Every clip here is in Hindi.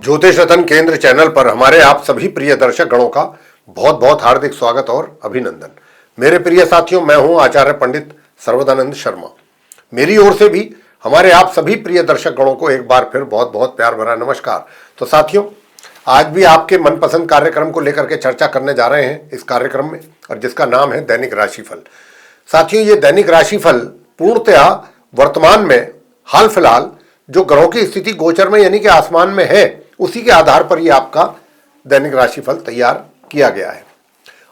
ज्योतिष रतन केंद्र चैनल पर हमारे आप सभी प्रिय दर्शक गणों का बहुत बहुत हार्दिक स्वागत और अभिनंदन। मेरे प्रिय साथियों, मैं हूं आचार्य पंडित सर्वदानंद शर्मा। मेरी ओर से भी हमारे आप सभी प्रिय दर्शक गणों को एक बार फिर बहुत बहुत प्यार भरा नमस्कार। तो साथियों, आज भी आपके मनपसंद कार्यक्रम को लेकर के चर्चा करने जा रहे हैं इस कार्यक्रम में, और जिसका नाम है दैनिक राशिफल। साथियों, ये दैनिक राशिफल पूर्णतया वर्तमान में हाल फिलहाल जो ग्रहों की स्थिति गोचर में यानी कि आसमान में है, उसी के आधार पर ये आपका दैनिक राशिफल तैयार किया गया है।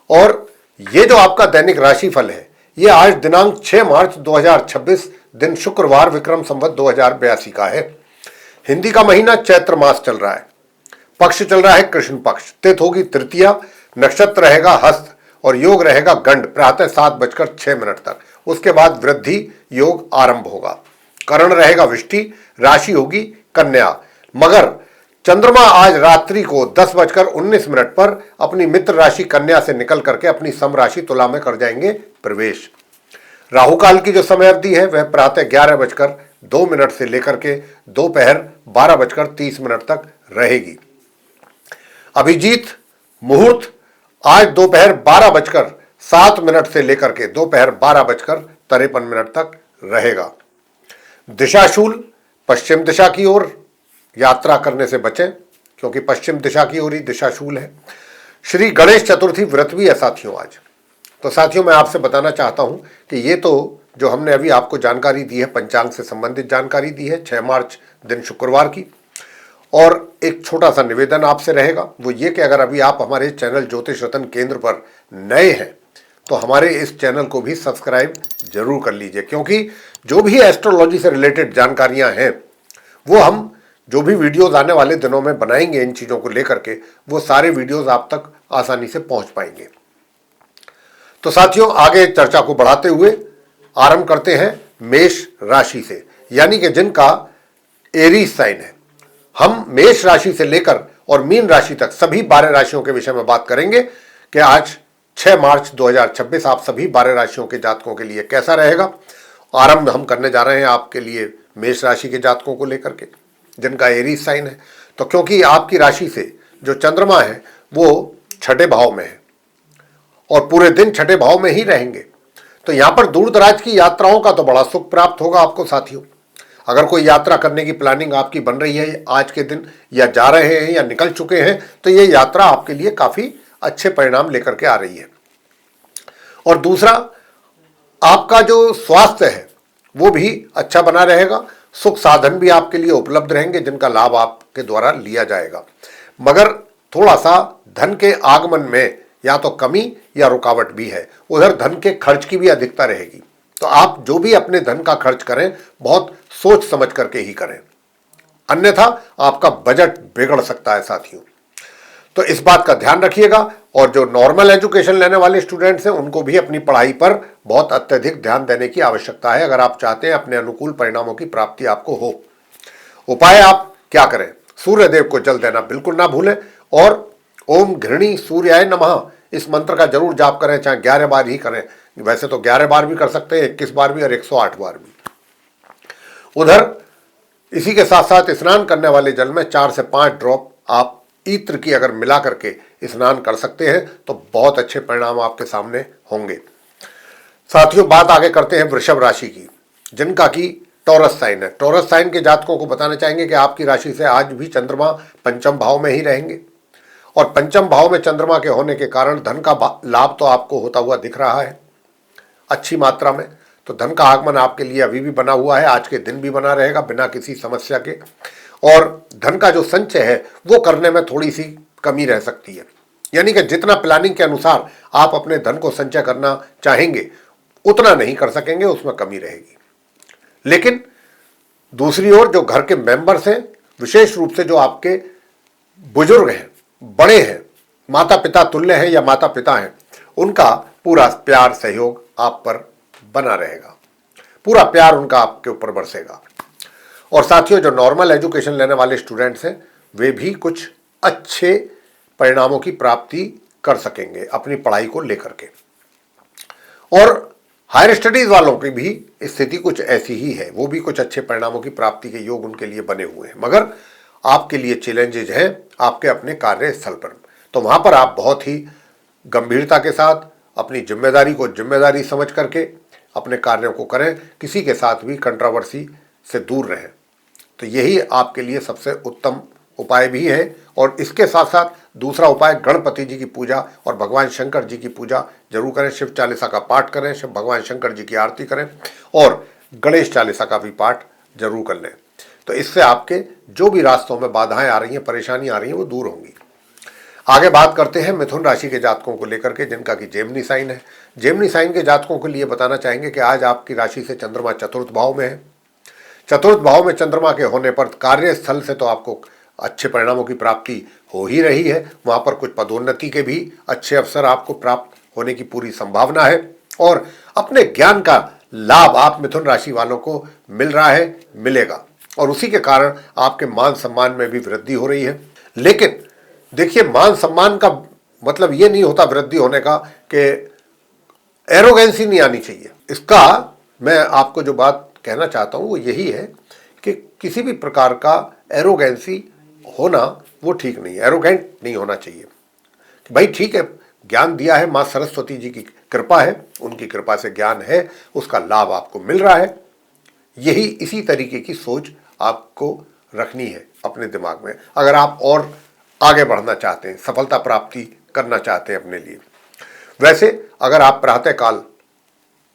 और ये जो आपका दैनिक राशिफल है, ये आज दिनांक 6 मार्च 2026 दिन शुक्रवार विक्रम संवत 2082 का है। हिंदी का महीना चैत्र मास चल रहा है। पक्ष चल रहा है कृष्ण पक्ष। तिथि होगी तृतीया, नक्षत्र रहेगा हस्त और योग रहेगा गंड प्रातः 7:06 तक। उसके बाद वृद्धि योग आरंभ होगा। करण रहेगा विष्टि, राशि होगी कन्या। मगर चंद्रमा आज रात्रि को 10:19 पर अपनी मित्र राशि कन्या से निकल करके अपनी सम राशि तुला में कर जाएंगे प्रवेश। राहु काल की जो समय अवधि है वह प्रातः 11:02 से लेकर के दोपहर 12:30 तक रहेगी। अभिजीत मुहूर्त आज दोपहर 12:07 से लेकर के दोपहर 12:53 तक रहेगा। दिशाशूल पश्चिम दिशा की ओर यात्रा करने से बचें, क्योंकि पश्चिम दिशा की ओर ही दिशाशूल है। श्री गणेश चतुर्थी व्रत भी है साथियों आज। तो साथियों, मैं आपसे बताना चाहता हूं कि ये तो जो हमने अभी आपको जानकारी दी है, पंचांग से संबंधित जानकारी दी है 6 मार्च दिन शुक्रवार की। और एक छोटा सा निवेदन आपसे रहेगा, वो ये कि अगर अभी आप हमारे चैनल ज्योतिष रतन केंद्र पर नए हैं तो हमारे इस चैनल को भी सब्सक्राइब जरूर कर लीजिए, क्योंकि जो भी एस्ट्रोलॉजी से रिलेटेड जानकारियां हैं वो हम जो भी वीडियोस आने वाले दिनों में बनाएंगे इन चीज़ों को लेकर के, वो सारे वीडियोस आप तक आसानी से पहुंच पाएंगे। तो साथियों, आगे चर्चा को बढ़ाते हुए आरंभ करते हैं मेष राशि से, यानी कि जिनका एरीज साइन है। हम मेष राशि से लेकर और मीन राशि तक सभी 12 राशियों के विषय में बात करेंगे कि आज 6 मार्च 2026 आप सभी 12 राशियों के जातकों के लिए कैसा रहेगा। आरंभ हम करने जा रहे हैं आपके लिए मेष राशि के जातकों को लेकर के जिनका एरीज साइन है। तो क्योंकि आपकी राशि से जो चंद्रमा है वो 6ठे भाव में है और पूरे दिन 6ठे भाव में ही रहेंगे, तो यहां पर दूर दराज की यात्राओं का तो बड़ा सुख प्राप्त होगा आपको साथियों। अगर कोई यात्रा करने की प्लानिंग आपकी बन रही है आज के दिन, या जा रहे हैं या निकल चुके हैं, तो ये यात्रा आपके लिए काफी अच्छे परिणाम लेकर के आ रही है। और दूसरा, आपका जो स्वास्थ्य है वो भी अच्छा बना रहेगा। सुख साधन भी आपके लिए उपलब्ध रहेंगे जिनका लाभ आपके द्वारा लिया जाएगा। मगर थोड़ा सा धन के आगमन में या तो कमी या रुकावट भी है। उधर धन के खर्च की भी अधिकता रहेगी, तो आप जो भी अपने धन का खर्च करें बहुत सोच समझ करके ही करें, अन्यथा आपका बजट बिगड़ सकता है साथियों। तो इस बात का ध्यान रखिएगा। और जो नॉर्मल एजुकेशन लेने वाले स्टूडेंट्स हैं उनको भी अपनी पढ़ाई पर बहुत अत्यधिक ध्यान देने की आवश्यकता है, अगर आप चाहते हैं अपने अनुकूल परिणामों की प्राप्ति आपको हो। उपाय आप क्या करें? सूर्य देव को जल देना बिल्कुल ना भूलें, और ओम घृणी सूर्याय नमः इस मंत्र का जरूर जाप करें, चाहे 11 बार ही करें। वैसे तो 11 बार भी कर सकते हैं, 21 बार भी और 108 बार भी। उधर इसी के साथ साथ स्नान करने वाले जल में 4 से 5 ड्रॉप आप इत्र की अगर मिला करके स्नान कर सकते हैं तो बहुत अच्छे परिणाम आपके सामने होंगे। साथियों, बात आगे करते हैं वृषभ राशि की, जिनका की टॉरस साइन है। टॉरस साइन के जातकों को बताना चाहेंगे कि आपकी राशि से आज भी चंद्रमा पंचम भाव में ही रहेंगे, और पंचम भाव में चंद्रमा के होने के कारण धन का लाभ तो आपको होता हुआ दिख रहा है अच्छी मात्रा में। तो धन का आगमन आपके लिए अभी भी बना हुआ है, आज के दिन भी बना रहेगा बिना किसी समस्या के। और धन का जो संचय है वो करने में थोड़ी सी कमी रह सकती है, यानी कि जितना प्लानिंग के अनुसार आप अपने धन को संचय करना चाहेंगे उतना नहीं कर सकेंगे, उसमें कमी रहेगी। लेकिन दूसरी ओर जो घर के मेंबर्स हैं, विशेष रूप से जो आपके बुजुर्ग हैं, बड़े हैं, माता पिता तुल्य हैं या माता पिता हैं, उनका पूरा प्यार सहयोग आप पर बना रहेगा। पूरा प्यार उनका आपके ऊपर बरसेगा। और साथियों, जो नॉर्मल एजुकेशन लेने वाले स्टूडेंट्स हैं वे भी कुछ अच्छे परिणामों की प्राप्ति कर सकेंगे अपनी पढ़ाई को लेकर के। और हायर स्टडीज वालों की भी स्थिति कुछ ऐसी ही है, वो भी कुछ अच्छे परिणामों की प्राप्ति के योग उनके लिए बने हुए हैं। मगर आपके लिए चैलेंजेज हैं आपके अपने कार्यस्थल पर। तो वहां पर आप बहुत ही गंभीरता के साथ अपनी जिम्मेदारी को जिम्मेदारी समझ करके अपने कार्यों को करें, किसी के साथ भी कंट्रोवर्सी से दूर रहें। तो यही आपके लिए सबसे उत्तम उपाय भी है। और इसके साथ साथ दूसरा उपाय, गणपति जी की पूजा और भगवान शंकर जी की पूजा जरूर करें। शिव चालीसा का पाठ करें, शिव भगवान शंकर जी की आरती करें और गणेश चालीसा का भी पाठ जरूर कर लें। तो इससे आपके जो भी रास्तों में बाधाएं आ रही हैं, परेशानी आ रही हैं, वो दूर होंगी। आगे बात करते हैं मिथुन राशि के जातकों को लेकर के, जिनका कि जेमिनी साइन है। जेमिनी साइन के जातकों के लिए बताना चाहेंगे कि आज आपकी राशि से चंद्रमा चतुर्थ भाव में है। चतुर्थ भाव में चंद्रमा के होने पर कार्यस्थल से तो आपको अच्छे परिणामों की प्राप्ति हो ही रही है। वहां पर कुछ पदोन्नति के भी अच्छे अवसर आपको प्राप्त होने की पूरी संभावना है और अपने ज्ञान का लाभ आप मिथुन राशि वालों को मिल रहा है, मिलेगा। और उसी के कारण आपके मान सम्मान में भी वृद्धि हो रही है। लेकिन देखिए, मान सम्मान का मतलब ये नहीं होता वृद्धि होने का कि एरोगेंसी नहीं आनी चाहिए। इसका मैं आपको जो बात कहना चाहता हूं वो यही है कि किसी भी प्रकार का एरोगेंसी होना वो ठीक नहीं है। एरोगेंट नहीं होना चाहिए कि भाई ठीक है, ज्ञान दिया है, माँ सरस्वती जी की कृपा है, उनकी कृपा से ज्ञान है, उसका लाभ आपको मिल रहा है। यही इसी तरीके की सोच आपको रखनी है अपने दिमाग में, अगर आप और आगे बढ़ना चाहते हैं, सफलता प्राप्ति करना चाहते हैं अपने लिए। वैसे अगर आप प्रातःकाल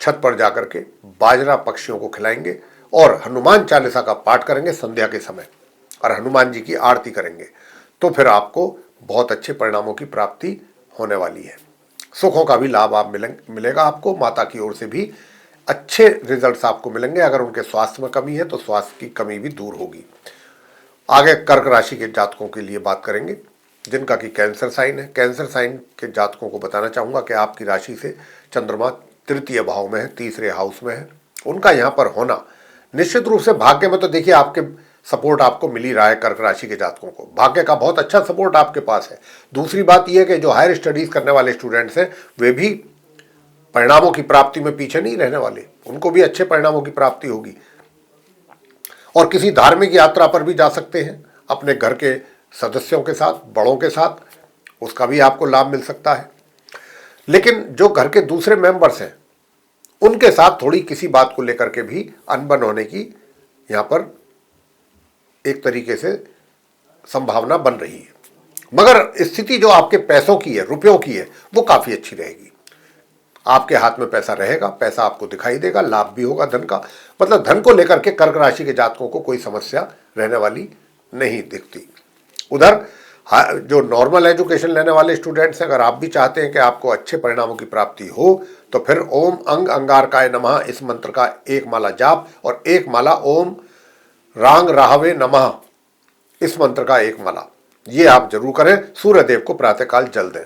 छत पर जाकर के बाजरा पक्षियों को खिलाएंगे और हनुमान चालीसा का पाठ करेंगे संध्या के समय और हनुमान जी की आरती करेंगे, तो फिर आपको बहुत अच्छे परिणामों की प्राप्ति होने वाली है। सुखों का भी लाभ आप मिलेगा आपको। माता की ओर से भी अच्छे रिजल्ट्स आपको मिलेंगे। अगर उनके स्वास्थ्य में कमी है तो स्वास्थ्य की कमी भी दूर होगी। आगे कर्क राशि के जातकों के लिए बात करेंगे, जिनका कि कैंसर साइन है। कैंसर साइन के जातकों को बताना चाहूँगा कि आपकी राशि से चंद्रमा तृतीय भाव में है, तीसरे हाउस में है। उनका यहाँ पर होना निश्चित रूप से भाग्य में तो देखिए आपके सपोर्ट आपको मिल ही रहा है। कर्क राशि के जातकों को भाग्य का बहुत अच्छा सपोर्ट आपके पास है। दूसरी बात यह है कि जो हायर स्टडीज करने वाले स्टूडेंट्स हैं वे भी परिणामों की प्राप्ति में पीछे नहीं रहने वाले, उनको भी अच्छे परिणामों की प्राप्ति होगी। और किसी धार्मिक यात्रा पर भी जा सकते हैं अपने घर के सदस्यों के साथ, बड़ों के साथ, उसका भी आपको लाभ मिल सकता है। लेकिन जो घर के दूसरे मेंबर्स हैं उनके साथ थोड़ी किसी बात को लेकर के भी अनबन होने की यहाँ पर एक तरीके से संभावना बन रही है। मगर स्थिति जो आपके पैसों की है, रुपयों की है, वो काफी अच्छी रहेगी। आपके हाथ में पैसा रहेगा, पैसा आपको दिखाई देगा, लाभ भी होगा धन का। मतलब धन को लेकर के कर्क राशि के जातकों को कोई समस्या रहने वाली नहीं दिखती। उधर जो नॉर्मल एजुकेशन लेने वाले स्टूडेंट्स हैं, अगर आप भी चाहते हैं कि आपको अच्छे परिणामों की प्राप्ति हो तो फिर ओम अंग अंगारकाय नमः इस मंत्र का एक माला जाप और एक माला ओम रांग राहवे नमः इस मंत्र का एक माला, ये आप जरूर करें। सूर्यदेव को प्रातःकाल जल दें।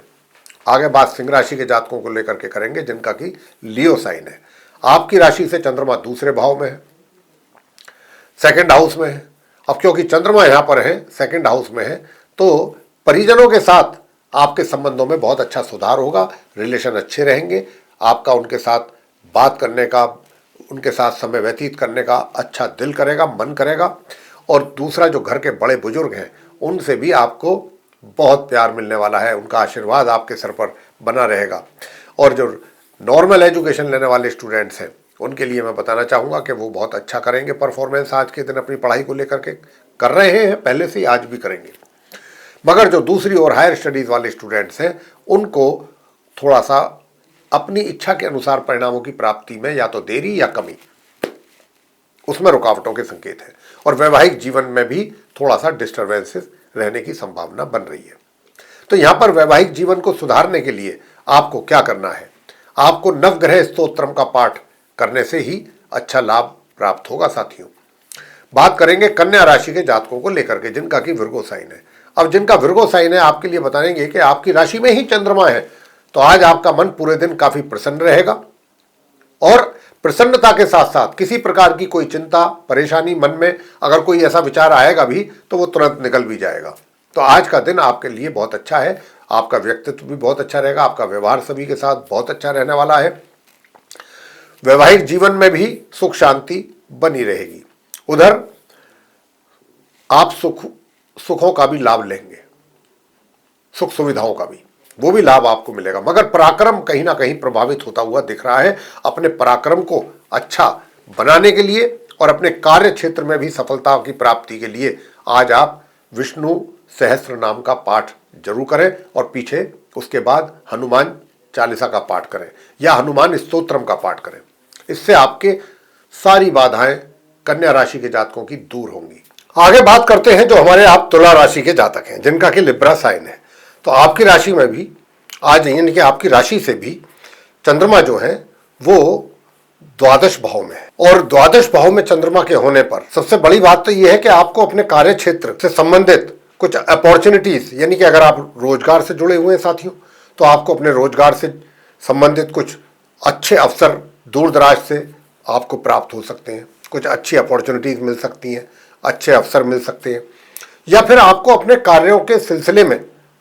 आगे बात सिंह राशि के जातकों को लेकर के करेंगे, जिनका कि लियो साइन है। आपकी राशि से चंद्रमा दूसरे भाव में है, सेकंड हाउस में है। अब क्योंकि चंद्रमा यहां पर है, सेकंड हाउस में है, तो परिजनों के साथ आपके संबंधों में बहुत अच्छा सुधार होगा, रिलेशन अच्छे रहेंगे। आपका उनके साथ बात करने का, उनके साथ समय व्यतीत करने का अच्छा दिल करेगा, मन करेगा। और दूसरा, जो घर के बड़े बुजुर्ग हैं उनसे भी आपको बहुत प्यार मिलने वाला है, उनका आशीर्वाद आपके सर पर बना रहेगा। और जो नॉर्मल एजुकेशन लेने वाले स्टूडेंट्स हैं उनके लिए मैं बताना चाहूँगा कि वो बहुत अच्छा करेंगे परफॉर्मेंस आज के दिन अपनी पढ़ाई को लेकर के, कर रहे हैं पहले से ही, आज भी करेंगे। मगर जो दूसरी ओर हायर स्टडीज वाले स्टूडेंट्स हैं उनको थोड़ा सा अपनी इच्छा के अनुसार परिणामों की प्राप्ति में या तो देरी या कमी, उसमें रुकावटों के संकेत हैं। और वैवाहिक जीवन में भी थोड़ा सा डिस्टर्बेंसेस रहने की संभावना बन रही है। तो यहां पर वैवाहिक जीवन को सुधारने के लिए आपको क्या करना है, आपको नवग्रह स्तोत्रम का पाठ करने से ही अच्छा लाभ प्राप्त होगा। साथियों, बात करेंगे कन्या राशि के जातकों को लेकर के, जिनका कि विर्गो साइन है। अब जिनका विर्गो साइन है, आपके लिए बताएंगे कि आपकी राशि में ही चंद्रमा है, तो आज आपका मन पूरे दिन काफी प्रसन्न रहेगा। और प्रसन्नता के साथ साथ किसी प्रकार की कोई चिंता परेशानी मन में अगर कोई ऐसा विचार आएगा भी तो वो तुरंत निकल भी जाएगा। तो आज का दिन आपके लिए बहुत अच्छा है। आपका व्यक्तित्व भी बहुत अच्छा रहेगा, आपका व्यवहार सभी के साथ बहुत अच्छा रहने वाला है। वैवाहिक जीवन में भी सुख शांति बनी रहेगी। उधर आप सुख सुखों का भी लाभ लेंगे, सुख सुविधाओं का भी, वो भी लाभ आपको मिलेगा। मगर पराक्रम कहीं ना कहीं प्रभावित होता हुआ दिख रहा है। अपने पराक्रम को अच्छा बनाने के लिए और अपने कार्य क्षेत्र में भी सफलता की प्राप्ति के लिए आज आप विष्णु सहस्त्र नाम का पाठ जरूर करें और पीछे उसके बाद हनुमान चालीसा का पाठ करें या हनुमान स्तोत्रम का पाठ करें। इससे आपके सारी बाधाएं कन्या राशि के जातकों की दूर होंगी। आगे बात करते हैं जो हमारे आप तुला राशि के जातक हैं, जिनका कि लिब्रा साइन है। तो आपकी राशि में भी आज, यानी कि आपकी राशि से भी चंद्रमा जो है वो द्वादश भाव में है, और द्वादश भाव में चंद्रमा के होने पर सबसे बड़ी बात तो यह है कि आपको अपने कार्य क्षेत्र से संबंधित कुछ अपॉर्चुनिटीज, यानी कि अगर आप रोजगार से जुड़े हुए हैं साथियों, तो आपको अपने रोजगार से संबंधित कुछ अच्छे अवसर दूर दराज से आपको प्राप्त हो सकते हैं। कुछ अच्छी अपॉर्चुनिटीज मिल सकती हैं, अच्छे अवसर मिल सकते हैं, या फिर आपको अपने कार्यों के सिलसिले में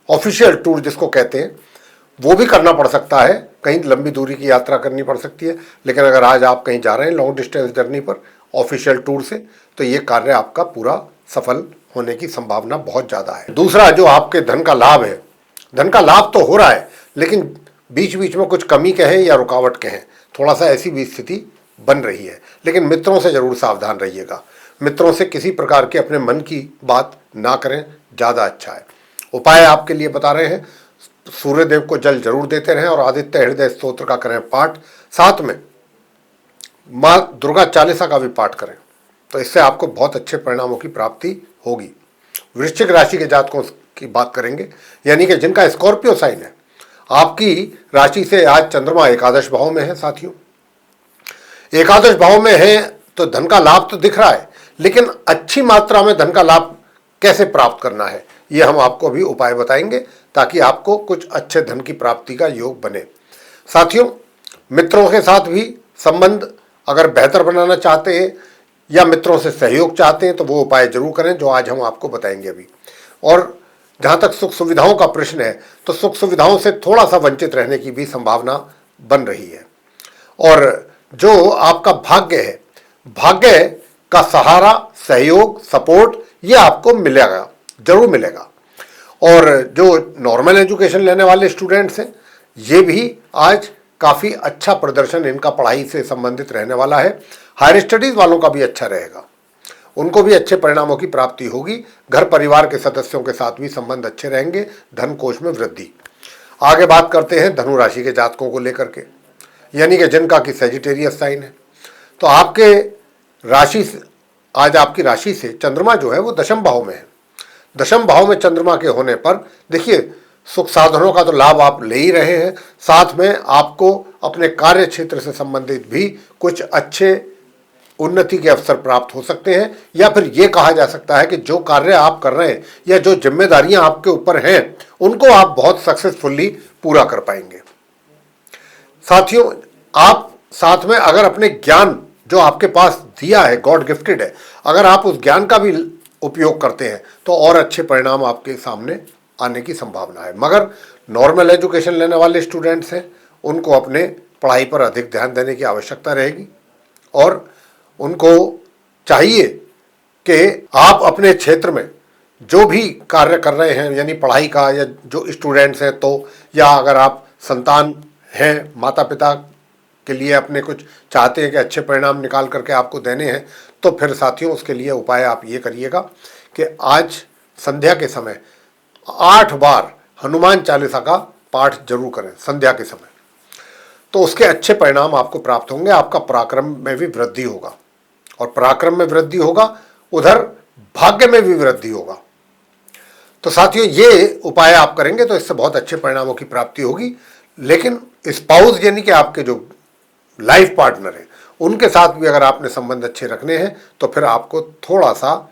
ऑफिशियल टूर जिसको कहते हैं वो भी करना पड़ सकता है। कहीं लंबी दूरी की यात्रा करनी पड़ सकती है, लेकिन अगर आज आप कहीं जा रहे हैं लॉन्ग डिस्टेंस जर्नी पर ऑफिशियल टूर से, तो ये कार्य आपका पूरा सफल होने की संभावना बहुत ज़्यादा है। दूसरा, जो आपके धन का लाभ है, धन का लाभ तो हो रहा है, लेकिन बीच बीच में कुछ कमी कहें या रुकावट कहें, थोड़ा सा ऐसी भी स्थिति बन रही है। लेकिन मित्रों से जरूर सावधान रहिएगा। मित्रों से किसी प्रकार के अपने मन की बात ना करें, ज़्यादा अच्छा है। उपाय आपके लिए बता रहे हैं, सूर्य देव को जल जरूर देते रहें और आदित्य हृदय स्तोत्र का करें पाठ, साथ में माँ दुर्गा चालीसा का भी पाठ करें, तो इससे आपको बहुत अच्छे परिणामों की प्राप्ति होगी। वृश्चिक राशि के जातकों की बात करेंगे, यानी कि जिनका स्कॉर्पियो साइन है। आपकी राशि से आज चंद्रमा एकादश भाव में है साथियों। एकादश भाव में है तो धन का लाभ तो दिख रहा है, लेकिन अच्छी मात्रा में धन का लाभ कैसे प्राप्त करना है, ये हम आपको अभी उपाय बताएंगे, ताकि आपको कुछ अच्छे धन की प्राप्ति का योग बने। साथियों, मित्रों के साथ भी संबंध अगर बेहतर बनाना चाहते हैं या मित्रों से सहयोग चाहते हैं, तो वो उपाय जरूर करें जो आज हम आपको बताएंगे अभी। और जहाँ तक सुख सुविधाओं का प्रश्न है, तो सुख सुविधाओं से थोड़ा सा वंचित रहने की भी संभावना बन रही है। और जो आपका भाग्य है, भाग्य का सहारा, सहयोग, सपोर्ट, ये आपको मिलेगा, जरूर मिलेगा। और जो नॉर्मल एजुकेशन लेने वाले स्टूडेंट्स हैं, ये भी आज काफ़ी अच्छा प्रदर्शन इनका पढ़ाई से संबंधित रहने वाला है। हायर स्टडीज़ वालों का भी अच्छा रहेगा, उनको भी अच्छे परिणामों की प्राप्ति होगी। घर परिवार के सदस्यों के साथ भी संबंध अच्छे रहेंगे, धन कोष में वृद्धि। आगे बात करते हैं धनु राशि के जातकों को लेकर के, यानी कि जिनका कि सेजिटेरियस साइन है। तो आपके राशि से, आज आपकी राशि से चंद्रमा जो है वो दशम भाव में है। दशम भाव में चंद्रमा के होने पर देखिए, सुख साधनों का तो लाभ आप ले ही रहे हैं, साथ में आपको अपने कार्य क्षेत्र से संबंधित भी कुछ अच्छे उन्नति के अवसर प्राप्त हो सकते हैं। या फिर ये कहा जा सकता है कि जो कार्य आप कर रहे हैं या जो जिम्मेदारियां आपके ऊपर हैं, उनको आप बहुत सक्सेसफुली पूरा कर पाएंगे। साथियों, आप साथ में अगर अपने ज्ञान जो आपके पास दिया है, गॉड गिफ्टेड है, अगर आप उस ज्ञान का भी उपयोग करते हैं तो और अच्छे परिणाम आपके सामने आने की संभावना है। मगर नॉर्मल एजुकेशन लेने वाले स्टूडेंट्स हैं, उनको अपने पढ़ाई पर अधिक ध्यान देने की आवश्यकता रहेगी और उनको चाहिए कि आप अपने क्षेत्र में जो भी कार्य कर रहे हैं, यानी पढ़ाई का, या जो स्टूडेंट्स हैं तो, या अगर आप संतान हैं, माता पिता के लिए अपने कुछ चाहते हैं कि अच्छे परिणाम निकाल करके आपको देने हैं, तो फिर साथियों उसके लिए उपाय आप ये करिएगा कि आज संध्या के समय 8 बार हनुमान चालीसा का पाठ जरूर करें संध्या के समय, तो उसके अच्छे परिणाम आपको प्राप्त होंगे। आपका पराक्रम में भी वृद्धि होगा, और पराक्रम में वृद्धि होगा, उधर भाग्य में भी वृद्धि होगा। तो साथियों, ये उपाय आप करेंगे तो इससे बहुत अच्छे परिणामों की प्राप्ति होगी। लेकिन स्पाउस, यानी कि आपके जो लाइफ पार्टनर है, उनके साथ भी अगर आपने संबंध अच्छे रखने हैं, तो फिर आपको थोड़ा सा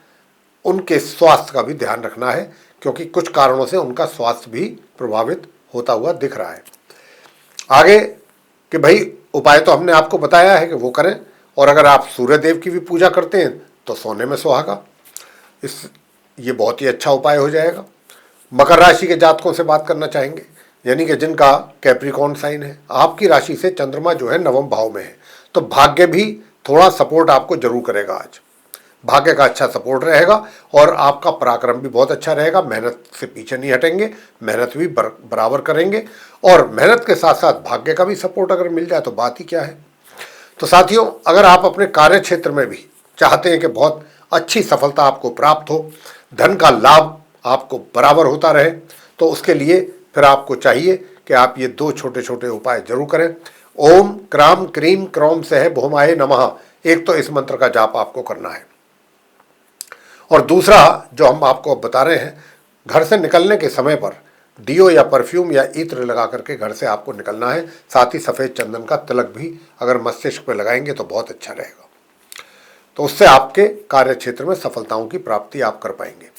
उनके स्वास्थ्य का भी ध्यान रखना है, क्योंकि कुछ कारणों से उनका स्वास्थ्य भी प्रभावित होता हुआ दिख रहा है। आगे कि भाई उपाय तो हमने आपको बताया है कि वो करें, और अगर आप सूर्य देव की भी पूजा करते हैं तो सोने में सुहागा, ये बहुत ही अच्छा उपाय हो जाएगा। मकर राशि के जातकों से बात करना चाहेंगे, यानी कि जिनका कैप्रिकॉर्न साइन है। आपकी राशि से चंद्रमा जो है नवम भाव में है, तो भाग्य भी थोड़ा सपोर्ट आपको जरूर करेगा आज। भाग्य का अच्छा सपोर्ट रहेगा और आपका पराक्रम भी बहुत अच्छा रहेगा। मेहनत से पीछे नहीं हटेंगे, मेहनत भी बराबर करेंगे और मेहनत के साथ साथ भाग्य का भी सपोर्ट अगर मिल जाए तो बात ही क्या है। तो साथियों, अगर आप अपने कार्य क्षेत्र में भी चाहते हैं कि बहुत अच्छी सफलता आपको प्राप्त हो, धन का लाभ आपको बराबर होता रहे, तो उसके लिए फिर आपको चाहिए कि आप ये दो छोटे छोटे उपाय जरूर करें। ओम क्राम क्रीम क्रौम सह भौमाय नमः, एक तो इस मंत्र का जाप आपको करना है और दूसरा जो हम आपको अब बता रहे हैं, घर से निकलने के समय पर डियो या परफ्यूम या इत्र लगा करके घर से आपको निकलना है। साथ ही सफ़ेद चंदन का तिलक भी अगर मस्तिष्क पर लगाएंगे तो बहुत अच्छा रहेगा। तो उससे आपके कार्य क्षेत्र में सफलताओं की प्राप्ति आप कर पाएंगे।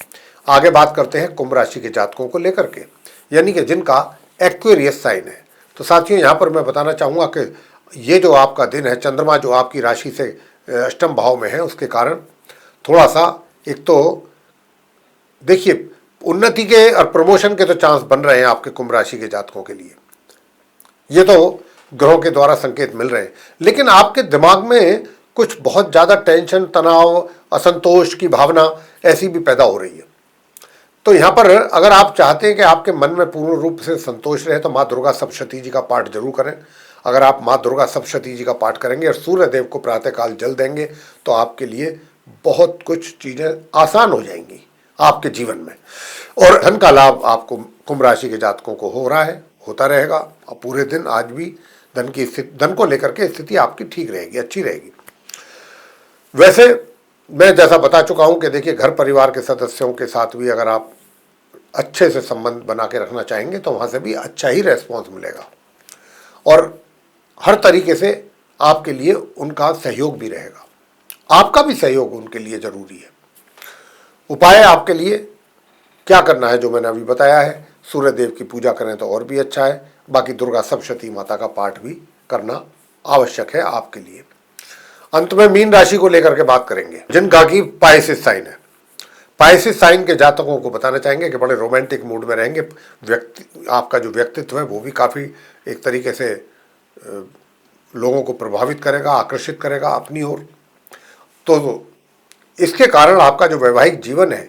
आगे बात करते हैं कुंभ राशि के जातकों को लेकर के, यानी कि जिनका एक्वेरियस साइन है। तो साथियों, यहाँ पर मैं बताना चाहूँगा कि ये जो आपका दिन है, चंद्रमा जो आपकी राशि से अष्टम भाव में है, उसके कारण थोड़ा सा, एक तो देखिए, उन्नति के और प्रमोशन के तो चांस बन रहे हैं आपके कुंभ राशि के जातकों के लिए, ये तो ग्रहों के द्वारा संकेत मिल रहे हैं। लेकिन आपके दिमाग में कुछ बहुत ज़्यादा टेंशन, तनाव, असंतोष की भावना ऐसी भी पैदा हो रही है। तो यहाँ पर अगर आप चाहते हैं कि आपके मन में पूर्ण रूप से संतोष रहे तो माँ दुर्गा सप्तशती जी का पाठ जरूर करें। अगर आप माँ दुर्गा सप्तशती जी का पाठ करेंगे और सूर्य देव को प्रातःकाल जल देंगे तो आपके लिए बहुत कुछ चीज़ें आसान हो जाएंगी आपके जीवन में। और धन का लाभ आपको कुंभ राशि के जातकों को हो रहा है, होता रहेगा और पूरे दिन आज भी धन की स्थिति, धन को लेकर के स्थिति आपकी ठीक रहेगी, अच्छी रहेगी। वैसे मैं जैसा बता चुका हूं कि देखिए, घर परिवार के सदस्यों के साथ भी अगर आप अच्छे से संबंध बना के रखना चाहेंगे तो वहाँ से भी अच्छा ही रेस्पॉन्स मिलेगा और हर तरीके से आपके लिए उनका सहयोग भी रहेगा। आपका भी सहयोग उनके लिए ज़रूरी है। उपाय आपके लिए क्या करना है जो मैंने अभी बताया है, सूर्य देव की पूजा करें तो और भी अच्छा है। बाकी दुर्गा सप्तशती माता का पाठ भी करना आवश्यक है आपके लिए। अंत में मीन राशि को लेकर के बात करेंगे, जिनका कि पाइसेस साइन है। पाइसेस साइन के जातकों को बताना चाहेंगे कि बड़े रोमांटिक मूड में रहेंगे। आपका जो व्यक्तित्व है वो भी काफ़ी एक तरीके से लोगों को प्रभावित करेगा, आकर्षित करेगा अपनी ओर। तो इसके कारण आपका जो वैवाहिक जीवन है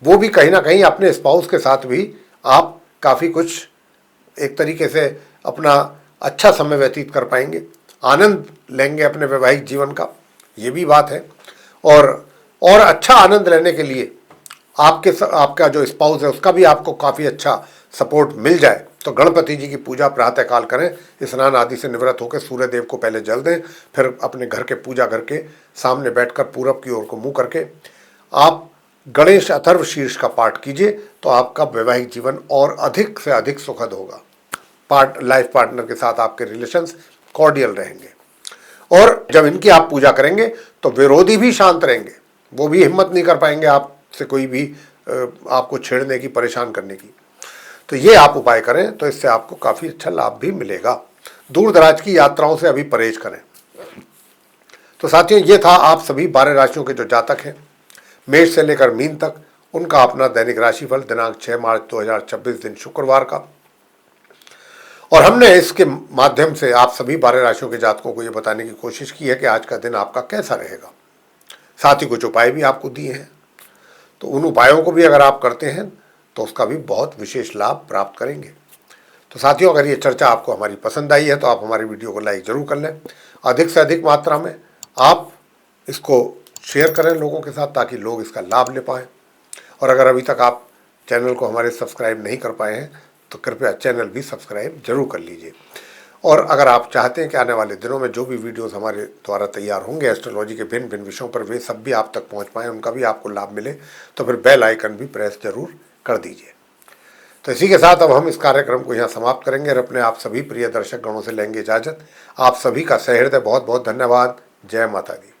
वो भी कहीं ना कहीं अपने स्पाउस के साथ भी आप काफ़ी कुछ एक तरीके से अपना अच्छा समय व्यतीत कर पाएंगे, आनंद लेंगे अपने वैवाहिक जीवन का, ये भी बात है। और अच्छा आनंद लेने के लिए आपका जो स्पाउस है उसका भी आपको काफ़ी अच्छा सपोर्ट मिल जाए तो गणपति जी की पूजा प्रातःकाल करें। स्नान आदि से निवृत्त होकर सूर्य देव को पहले जल दें, फिर अपने घर के पूजा घर के सामने बैठकर पूरब की ओर को मुँह करके आप गणेश अथर्व शीर्ष का पाठ कीजिए तो आपका वैवाहिक जीवन और अधिक से अधिक सुखद होगा। लाइफ पार्टनर के साथ आपके रिलेशंस कॉर्डियल रहेंगे और जब इनकी आप पूजा करेंगे तो विरोधी भी शांत रहेंगे, वो भी हिम्मत नहीं कर पाएंगे आपसे कोई भी आपको छेड़ने की, परेशान करने की। तो ये आप उपाय करें तो इससे आपको काफ़ी अच्छा लाभ भी मिलेगा। दूर दराज की यात्राओं से अभी परहेज करें। तो साथियों, ये था आप सभी 12 राशियों के जो जातक हैं मेष से लेकर मीन तक, उनका अपना दैनिक राशिफल दिनांक 6 मार्च 2026 दिन शुक्रवार का। और हमने इसके माध्यम से आप सभी 12 राशियों के जातकों को ये बताने की कोशिश की है कि आज का दिन आपका कैसा रहेगा। साथ ही कुछ उपाय भी आपको दिए हैं, तो उन उपायों को भी अगर आप करते हैं तो उसका भी बहुत विशेष लाभ प्राप्त करेंगे। तो साथियों, अगर ये चर्चा आपको हमारी पसंद आई है तो आप हमारी वीडियो को लाइक ज़रूर कर लें। अधिक से अधिक मात्रा में आप इसको शेयर करें लोगों के साथ ताकि लोग इसका लाभ ले पाएँ। और अगर अभी तक आप चैनल को हमारे सब्सक्राइब नहीं कर पाए हैं तो कृपया चैनल भी सब्सक्राइब जरूर कर लीजिए। और अगर आप चाहते हैं कि आने वाले दिनों में जो भी वीडियोस हमारे द्वारा तैयार होंगे एस्ट्रोलॉजी के भिन्न भिन्न विषयों पर, वे सब भी आप तक पहुंच पाएँ, उनका भी आपको लाभ मिले, तो फिर बेल आइकन भी प्रेस जरूर कर दीजिए। तो इसी के साथ अब हम इस कार्यक्रम को यहाँ समाप्त करेंगे और अपने आप सभी प्रिय दर्शक गणों से लेंगे इजाज़त। आप सभी का सहृदय बहुत बहुत धन्यवाद। जय माता दी।